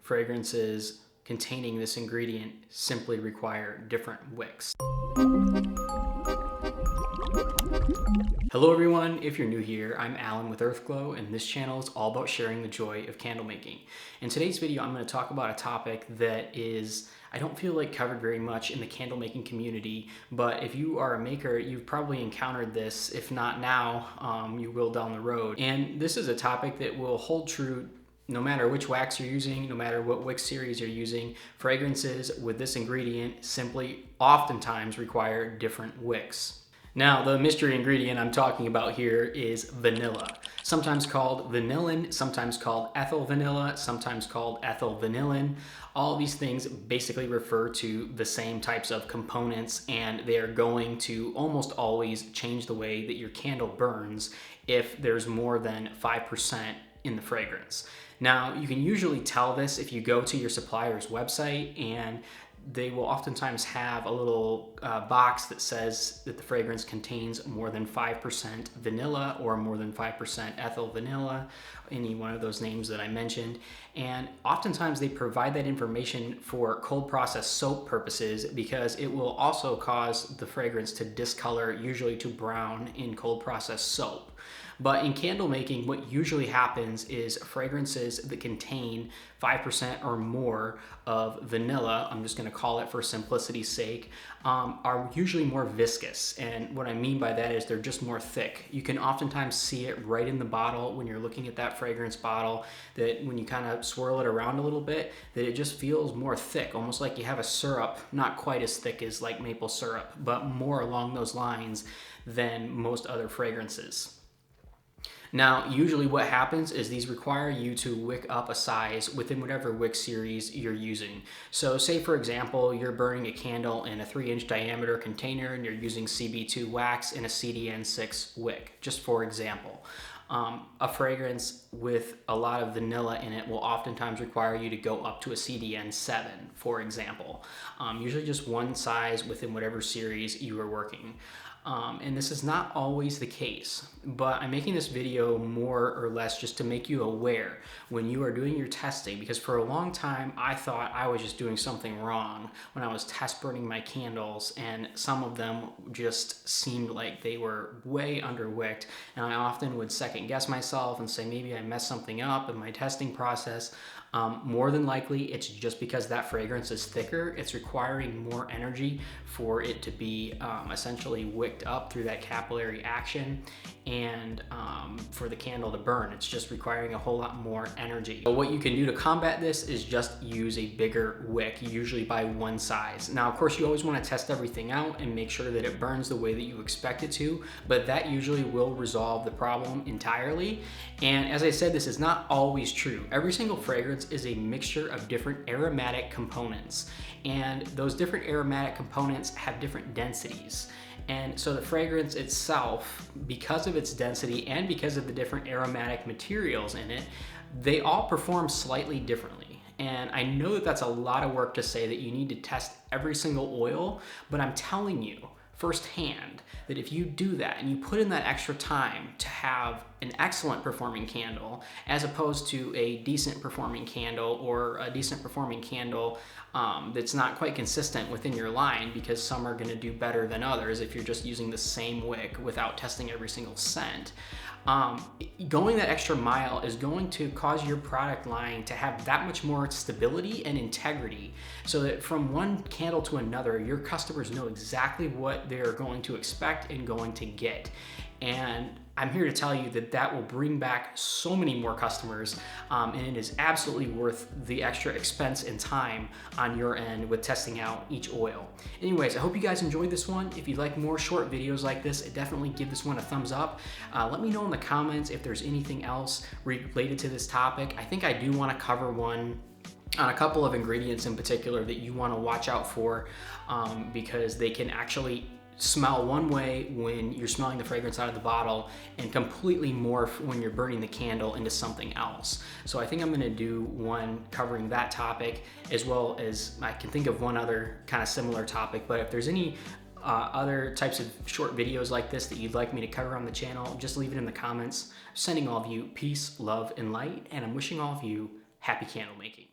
fragrances containing this ingredient simply require different wicks. Hello everyone, if you're new here, I'm Alan with Earthglow, and this channel is all about sharing the joy of candle making. In today's video, I'm going to talk about a topic that I don't feel like covered very much in the candle making community, but if you are a maker, you've probably encountered this. If not now, you will down the road. And this is a topic that will hold true no matter which wax you're using, no matter what wick series you're using. Fragrances with this ingredient simply oftentimes require different wicks. Now, the mystery ingredient I'm talking about here is vanilla, sometimes called vanillin, sometimes called ethyl vanilla, sometimes called ethyl vanillin. All these things basically refer to the same types of components, and they are going to almost always change the way that your candle burns if there's more than 5% in the fragrance. Now, you can usually tell this if you go to your supplier's website, and they will oftentimes have a little box that says that the fragrance contains more than 5% vanilla or more than 5% ethyl vanilla, any one of those names that I mentioned. And oftentimes they provide that information for cold process soap purposes, because it will also cause the fragrance to discolor, usually to brown, in cold process soap. But in candle making, what usually happens is fragrances that contain 5% or more of vanilla, I'm just going to call it for simplicity's sake, are usually more viscous. And what I mean by that is they're just more thick. You can oftentimes see it right in the bottle when you're looking at that fragrance bottle, that when you kind of swirl it around a little bit, that it just feels more thick, almost like you have a syrup, not quite as thick as like maple syrup, but more along those lines than most other fragrances. Now, usually what happens is these require you to wick up a size within whatever wick series you're using. So say, for example, you're burning a candle in a 3-inch diameter container and you're using CB2 wax in a CDN6 wick, just for example. A fragrance with a lot of vanilla in it will oftentimes require you to go up to a CDN7, for example. Usually just one size within whatever series you are working. And this is not always the case, but I'm making this video more or less just to make you aware when you are doing your testing, because for a long time I thought I was just doing something wrong when I was test burning my candles, and some of them just seemed like they were way underwicked, and I often would second guess myself and say maybe I messed something up in my testing process. More than likely, it's just because that fragrance is thicker. It's requiring more energy for it to be essentially wicked up through that capillary action, and for the candle to burn. It's just requiring a whole lot more energy. So what you can do to combat this is just use a bigger wick, usually by one size. Now, of course, you always want to test everything out and make sure that it burns the way that you expect it to, but that usually will resolve the problem entirely. And as I said, this is not always true. Every single fragrance is a mixture of different aromatic components, and those different aromatic components have different densities. And so the fragrance itself, because of its density and because of the different aromatic materials in it, they all perform slightly differently. And I know that that's a lot of work to say that you need to test every single oil, but I'm telling you firsthand that if you do that and you put in that extra time to have an excellent performing candle, as opposed to a decent performing candle, or a decent performing candle that's not quite consistent within your line, because some are going to do better than others if you're just using the same wick without testing every single scent. Going that extra mile is going to cause your product line to have that much more stability and integrity, so that from one candle to another, your customers know exactly what they're going to expect and going to get. And I'm here to tell you that that will bring back so many more customers, and it is absolutely worth the extra expense and time on your end with testing out each oil. Anyways, I hope you guys enjoyed this one. If you'd like more short videos like this, definitely give this one a thumbs up. Let me know in the comments if there's anything else related to this topic. I think I do want to cover one on a couple of ingredients in particular that you want to watch out for, because they can actually smell one way when you're smelling the fragrance out of the bottle and completely morph when you're burning the candle into something else. So I think I'm gonna do one covering that topic, as well as I can think of one other kind of similar topic. But if there's any other types of short videos like this that you'd like me to cover on the channel, just leave it in the comments. Sending all of you peace, love, and light, and I'm wishing all of you happy candle making.